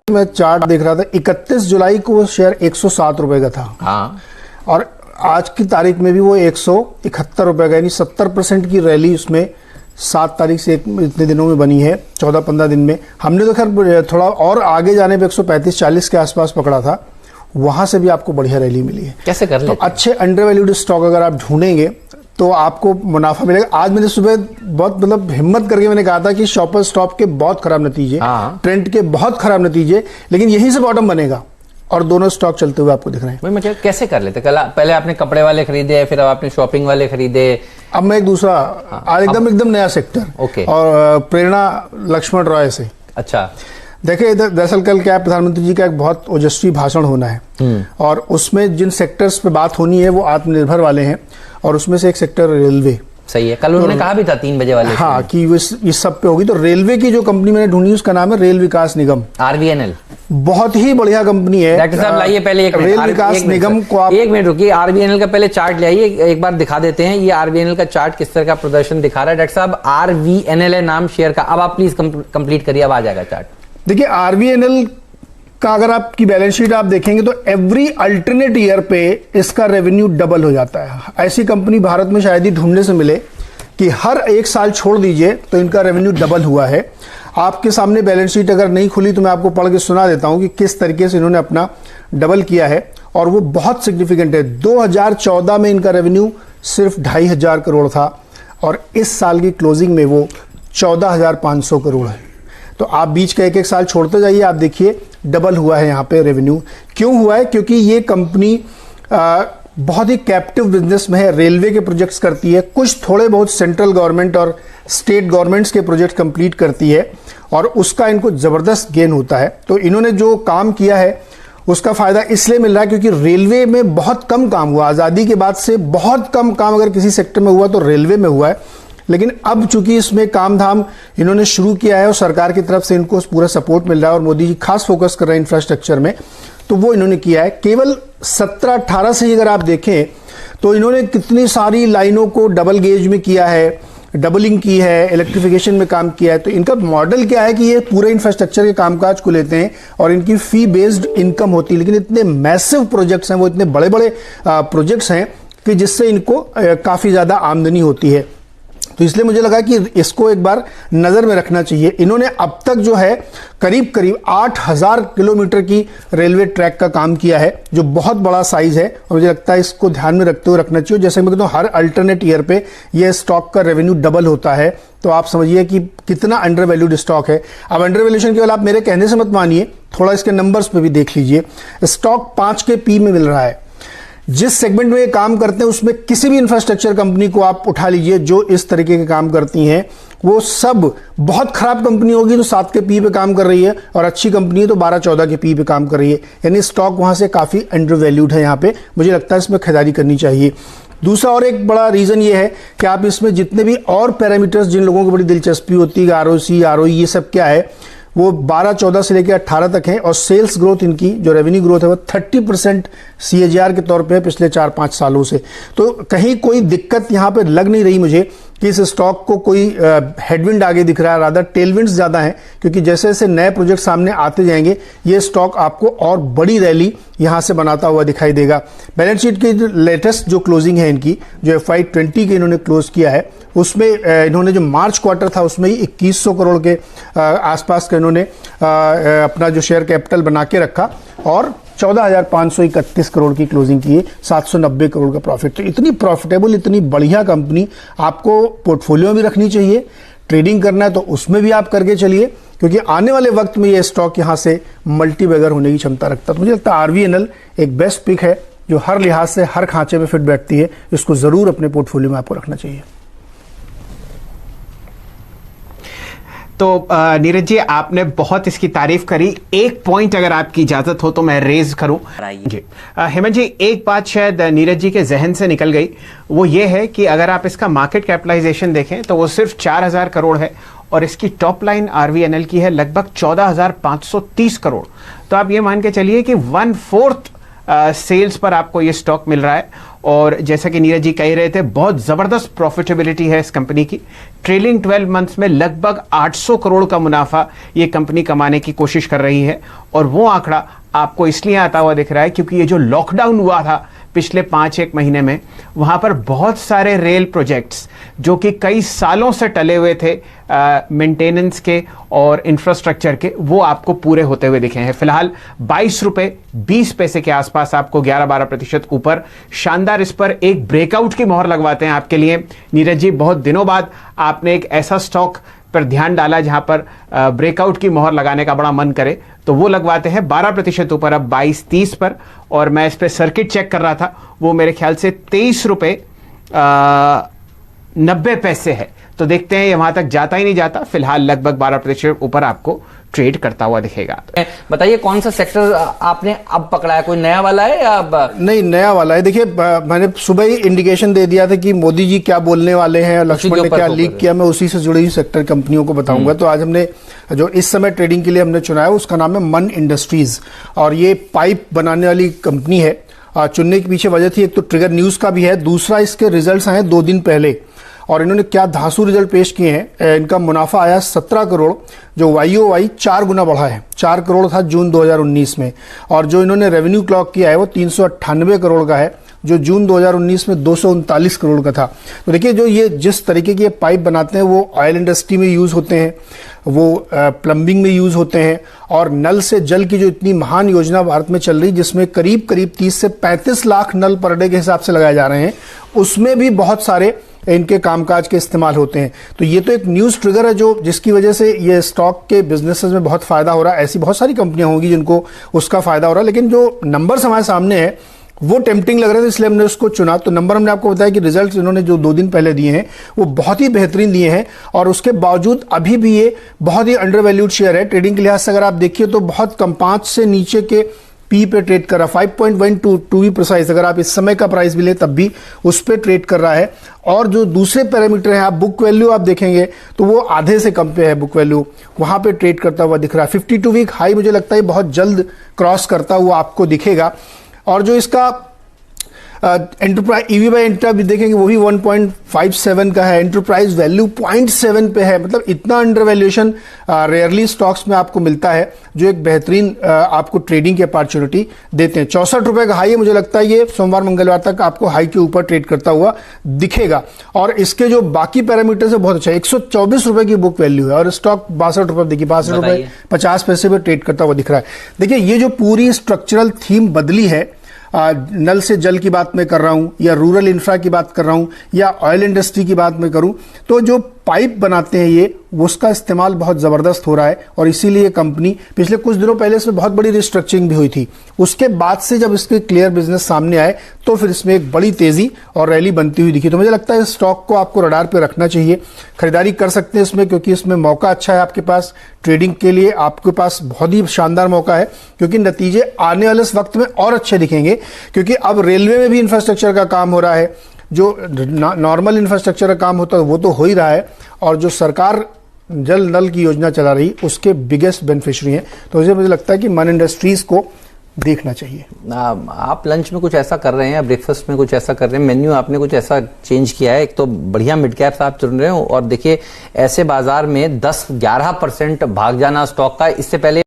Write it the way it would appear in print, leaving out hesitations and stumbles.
मैं चार्ट देख रहा था, 31 जुलाई को वो शेयर 107 रुपए का था। हाँ, और आज की तारीख में भी वो 171 रुपए का, यानी 70% की रैली उसमें 7 तारीख से इतने दिनों में बनी है, 14-15 दिन में। हमने तो खैर थोड़ा और आगे जाने पे 135-40 के आसपास पकड़ा था, वहां से भी आपको बढ़िया रैली मिली है। कैसे कर लेते तो अच्छे अंडर वैल्यूड स्टॉक अगर आप ढूंढेंगे तो आपको मुनाफा मिलेगा। आज मैंने सुबह बहुत मतलब हिम्मत करके मैंने कहा था कि शॉपर स्टॉप के बहुत खराब नतीजे, ट्रेंड के बहुत खराब नतीजे, लेकिन यहीं से बॉटम बनेगा और दोनों स्टॉक चलते हुए आपको दिख रहे हैं। वही मैं कैसे कर लेते? कल पहले आपने कपड़े वाले खरीदे, फिर अब आपने शॉपिंग वाले खरीदे, अब मैं एक दूसरा आज एकदम नया सेक्टर, ओके, और प्रेरणा लक्ष्मण रॉय से। अच्छा, देखिए दरअसल कल क्या प्रधानमंत्री जी का एक बहुत ओजस्वी भाषण होना है और उसमें जिन सेक्टर्स पे बात होनी है वो आत्मनिर्भर वाले हैं, और उसमें से एक सेक्टर रेलवे। सही है, कल उन्होंने कहा भी था 3 बजे वाले, हाँ, कि इस सब पे होगी। तो रेलवे की जो कंपनी मैंने ढूंढी उसका नाम है रेल विकास निगम, RVNL। बहुत ही बढ़िया कंपनी है। डॉक्टर साहब लाइए पहले एक रेल विकास निगम को आप 1 मिनट रुकिए, RVNL का पहले चार्ट ले आइए, एक बार दिखा देते हैं ये RVNL का चार्ट किस तरह का प्रदर्शन दिखा रहा है। डॉक्टर साहब RVNL है नाम शेयर का, अब आप प्लीज कंप्लीट करिए, अब आ जाएगा चार्ट। देखिए RVNL का अगर आपकी बैलेंस शीट आप देखेंगे तो एवरी अल्टरनेट ईयर पे इसका रेवेन्यू डबल हो जाता है। ऐसी कंपनी भारत में शायद ही ढूंढने से मिले कि हर एक साल छोड़ दीजिए तो इनका रेवेन्यू डबल हुआ है। आपके सामने बैलेंस शीट अगर नहीं खुली तो मैं आपको पढ़ के सुना देता हूं कि किस तरीके से इन्होंने अपना डबल किया है, और वो बहुत सिग्निफिकेंट है। 2014 में इनका रेवेन्यू सिर्फ 2,500 करोड़ था और इस साल की क्लोजिंग में वो 14,500 करोड़ है। तो आप बीच का एक साल छोड़ते जाइए, आप देखिए डबल हुआ है यहाँ पे रेवेन्यू। क्यों हुआ है? क्योंकि ये कंपनी बहुत ही कैप्टिव बिजनेस में है, रेलवे के प्रोजेक्ट्स करती है, कुछ थोड़े बहुत सेंट्रल गवर्नमेंट और स्टेट गवर्नमेंट्स के प्रोजेक्ट कंप्लीट करती है, और उसका इनको जबरदस्त गेन होता है। तो इन्होंने जो काम किया है उसका फायदा इसलिए मिल रहा है क्योंकि रेलवे में बहुत कम काम हुआ, आज़ादी के बाद से बहुत कम काम अगर किसी सेक्टर में हुआ तो रेलवे में हुआ है। लेकिन अब चूंकि इसमें काम धाम इन्होंने शुरू किया है और सरकार की तरफ से इनको पूरा सपोर्ट मिल रहा है और मोदी जी खास फोकस कर रहे हैं इंफ्रास्ट्रक्चर में, तो वो इन्होंने किया है। केवल 17-18 से अगर आप देखें तो इन्होंने कितनी सारी लाइनों को डबल गेज में किया है, डबलिंग की है, इलेक्ट्रिफिकेशन में काम किया है। तो इनका मॉडल क्या है कि ये पूरे इंफ्रास्ट्रक्चर के कामकाज को लेते हैं और इनकी फी बेस्ड इनकम होती है। लेकिन इतने मैसिव प्रोजेक्ट्स हैं, वो इतने बड़े बड़े प्रोजेक्ट्स हैं कि जिससे इनको काफ़ी ज़्यादा आमदनी होती है। तो इसलिए मुझे लगा कि इसको एक बार नज़र में रखना चाहिए। इन्होंने अब तक जो है करीब 8,000 किलोमीटर की रेलवे ट्रैक का काम किया है, जो बहुत बड़ा साइज है, और मुझे लगता है इसको ध्यान में रखते हुए रखना चाहिए। जैसे मैं कहता हूँ हर अल्टरनेट ईयर पे ये स्टॉक का रेवेन्यू डबल होता है, तो आप समझिए कि कितना अंडर वैल्यूड स्टॉक है। अब अंडर वैल्यूएशन केवल आप मेरे कहने से मत मानिए, थोड़ा इसके नंबर्स पे भी देख लीजिए। स्टॉक 5 के पी में मिल रहा है। जिस सेगमेंट में ये काम करते हैं उसमें किसी भी इंफ्रास्ट्रक्चर कंपनी को आप उठा लीजिए जो इस तरीके के काम करती हैं, वो सब बहुत खराब कंपनी होगी तो 7 के पी पे काम कर रही है, और अच्छी कंपनी है तो 12-14 के पी पे काम कर रही है। यानी स्टॉक वहां से काफी अंडर वैल्यूड है। यहाँ पे मुझे लगता है इसमें खरीदारी करनी चाहिए। दूसरा और एक बड़ा रीजन ये है कि आप इसमें जितने भी और पैरामीटर्स जिन लोगों को बड़ी दिलचस्पी होती है, ROC, ROE, ये सब क्या है, वो 12-14 से लेकर 18 तक है, और सेल्स ग्रोथ इनकी जो रेवेन्यू ग्रोथ है वो 30% CAGR के तौर पे पिछले 4-5 सालों से। तो कहीं कोई दिक्कत यहाँ पे लग नहीं रही मुझे कि इस स्टॉक को कोई हेडविंड आगे दिख रहा है, रादर टेलविंड्स ज़्यादा हैं, क्योंकि जैसे जैसे नए प्रोजेक्ट सामने आते जाएंगे ये स्टॉक आपको और बड़ी रैली यहाँ से बनाता हुआ दिखाई देगा। बैलेंस शीट की लेटेस्ट जो क्लोजिंग है इनकी, जो FY20 के इन्होंने क्लोज किया है, उसमें इन्होंने जो मार्च क्वार्टर था उसमें ही 2100 करोड़ के आसपास का इन्होंने अपना जो शेयर कैपिटल बना के रखा, और 14,531 करोड़ की क्लोजिंग की है, 790 करोड़ का प्रॉफिट। तो इतनी प्रॉफिटेबल, इतनी बढ़िया कंपनी आपको पोर्टफोलियो में भी रखनी चाहिए। ट्रेडिंग करना है तो उसमें भी आप करके चलिए, क्योंकि आने वाले वक्त में ये स्टॉक यहाँ से मल्टी बैगर होने की क्षमता रखता है। तो मुझे लगता है RVNL एक बेस्ट पिक है जो हर लिहाज से हर खांचे में फिट बैठती है। इसको जरूर अपने पोर्टफोलियो में आपको रखना चाहिए। तो नीरज जी, आपने बहुत इसकी तारीफ करी। एक पॉइंट अगर आपकी इजाजत हो तो मैं रेज करूं जी। हेमंत जी, एक बात शायद नीरज जी के जहन से निकल गई, वो ये है कि अगर आप इसका मार्केट कैपिटलाइजेशन देखें तो वो सिर्फ 4,000 करोड़ है, और इसकी टॉप लाइन RVNL की है लगभग 14,530 करोड़। तो आप ये मान के चलिए कि 1/4 सेल्स पर आपको ये स्टॉक मिल रहा है, और जैसा कि नीरज जी कह रहे थे, बहुत जबरदस्त प्रॉफिटेबिलिटी है इस कंपनी की। ट्रेलिंग 12 मंथ्स में लगभग 800 करोड़ का मुनाफा ये कंपनी कमाने की कोशिश कर रही है, और वो आंकड़ा आपको इसलिए आता हुआ दिख रहा है क्योंकि ये जो लॉकडाउन हुआ था पिछले 5-1 महीने में, वहां पर बहुत सारे रेल प्रोजेक्ट्स जो कि कई सालों से टले हुए थे मेंटेनेंस के और इंफ्रास्ट्रक्चर के, वो आपको पूरे होते हुए दिखे हैं। फिलहाल 22 रुपए 20 पैसे के आसपास आपको 11-12% ऊपर शानदार इस पर एक ब्रेकआउट की मोहर लगवाते हैं आपके लिए नीरज जी। बहुत दिनों बाद आपने एक ऐसा स्टॉक पर ध्यान डाला जहां पर ब्रेकआउट की मोहर लगाने का बड़ा मन करे, तो वो लगवाते हैं 12% ऊपर, अब 22.30 पर। और मैं इस पे सर्किट चेक कर रहा था, वो मेरे ख्याल से 23 रुपए 90 पैसे है। तो देखते हैं ये वहां तक जाता ही नहीं जाता। फिलहाल लगभग 12% ऊपर आपको ट्रेड करता हुआ दिखेगा। बताइए कौन सा सेक्टर आपने अब पकड़ा है, कोई नया वाला है या अब? नहीं, नया वाला है। देखिए, मैंने सुबह ही इंडिकेशन दे दिया था कि मोदी जी क्या बोलने वाले हैं, लक्ष्मण ने क्या लीक किया, मैं उसी से जुड़ी हुई सेक्टर कंपनियों को बताऊंगा। तो आज हमने जो इस समय ट्रेडिंग के लिए हमने चुना है उसका नाम है मन इंडस्ट्रीज, और ये पाइप बनाने वाली कंपनी है। चुनने के पीछे वजह थी, एक तो ट्रिगर न्यूज का भी है, दूसरा इसके रिजल्ट्स आए 2 दिन पहले, और इन्होंने क्या धांसू रिजल्ट पेश किए हैं। इनका मुनाफा आया 17 करोड़, जो YOY 4 गुना बढ़ा है। 4 करोड़ था जून 2019 में, और जो इन्होंने रेवेन्यू क्लॉक किया है वो 398 करोड़ का है, जो जून 2019 में 239 करोड़ का था। तो देखिए, जो ये जिस तरीके के पाइप बनाते हैं वो ऑयल इंडस्ट्री में यूज होते हैं, वो प्लम्बिंग में यूज होते हैं, और नल से जल की जो इतनी महान योजना भारत में चल रही, जिसमें करीब करीब 30 से 35 लाख नल पर डे के हिसाब से लगाए जा रहे हैं, उसमें भी बहुत सारे इनके कामकाज के इस्तेमाल होते हैं। तो ये तो एक न्यूज ट्रिगर है जो जिसकी वजह से ये स्टॉक के बिजनेसेस में बहुत फायदा हो रहा है। ऐसी बहुत सारी कंपनियां होंगी जिनको उसका फायदा हो रहा है, लेकिन जो नंबर्स हमारे सामने है वो टेम्पटिंग लग रहे थे, इसलिए हमने उसको चुना। तो नंबर हमने आपको बताया कि रिजल्ट्स इन्होंने जो 2 दिन पहले दिए हैं वो बहुत ही बेहतरीन दिए हैं, और उसके बावजूद अभी भी ये बहुत ही अंडर वैल्यूड शेयर है। ट्रेडिंग के लिहाज से अगर आप देखिए तो बहुत कम, 5 से नीचे के पी पे ट्रेड कर रहा है, 5.12 टू बी प्रिसाइज। अगर आप इस समय का प्राइस भी ले तब भी उस पर ट्रेड कर रहा है। और जो दूसरे पैरामीटर हैं, आप बुक वैल्यू आप देखेंगे तो वो आधे से कम पे है बुक वैल्यू, वहां पे ट्रेड करता हुआ दिख रहा है। 52 वीक हाई मुझे लगता है बहुत जल्द क्रॉस करता हुआ आपको दिखेगा। और जो इसका एंटरप्राइज EV बाय इंट्रा भी देखेंगे वो भी 1.57 का है, एंटरप्राइज वैल्यू 0.7 पे है। मतलब इतना अंडर वैल्यूएशन रेयरली स्टॉक्स में आपको मिलता है, जो एक बेहतरीन आपको ट्रेडिंग की अपॉर्चुनिटी देते हैं। 64 रुपए का हाई है, मुझे लगता है ये सोमवार मंगलवार तक आपको हाई के ऊपर ट्रेड करता हुआ दिखेगा। और इसके जो बाकी पैरामीटर्स है बहुत अच्छा है। 124 रुपए की बुक वैल्यू है, और स्टॉक 62 रुपए, देखिए 62 रुपए 50 पैसे पे ट्रेड करता हुआ दिख रहा है। देखिए, ये जो पूरी स्ट्रक्चरल थीम बदली है, नल से जल की बात मैं कर रहा हूं, या रूरल इंफ्रा की बात कर रहा हूं, या ऑयल इंडस्ट्री की बात मैं करूं, तो जो पाइप बनाते हैं ये, उसका इस्तेमाल बहुत जबरदस्त हो रहा है। और इसीलिए कंपनी पिछले कुछ दिनों पहले इसमें बहुत बड़ी रिस्ट्रक्चरिंग भी हुई थी, उसके बाद से जब इसके क्लियर बिजनेस सामने आए तो फिर इसमें एक बड़ी तेजी और रैली बनती हुई दिखी। तो मुझे लगता है इस स्टॉक को आपको रडार पे रखना चाहिए, खरीदारी कर सकते हैं इसमें, क्योंकि इसमें मौका अच्छा है आपके पास ट्रेडिंग के लिए। आपके पास बहुत ही शानदार मौका है, क्योंकि नतीजे आने वाले वक्त में और अच्छे दिखेंगे, क्योंकि अब रेलवे में भी इंफ्रास्ट्रक्चर का काम हो रहा है। जो नॉर्मल इंफ्रास्ट्रक्चर का काम होता है वो तो हो ही रहा है, और जो सरकार जल नल की योजना चला रही उसके बिगेस्ट बेनिफिशियरी हैं। तो मुझे लगता है कि मन इंडस्ट्रीज को देखना चाहिए। आप लंच में कुछ ऐसा कर रहे हैं, ब्रेकफास्ट में कुछ ऐसा कर रहे हैं, मेन्यू आपने कुछ ऐसा चेंज किया है? एक तो बढ़िया मिड कैप्स आप चुन रहे हो, और देखिए ऐसे बाजार में 10-11% भाग जाना स्टॉक का, इससे पहले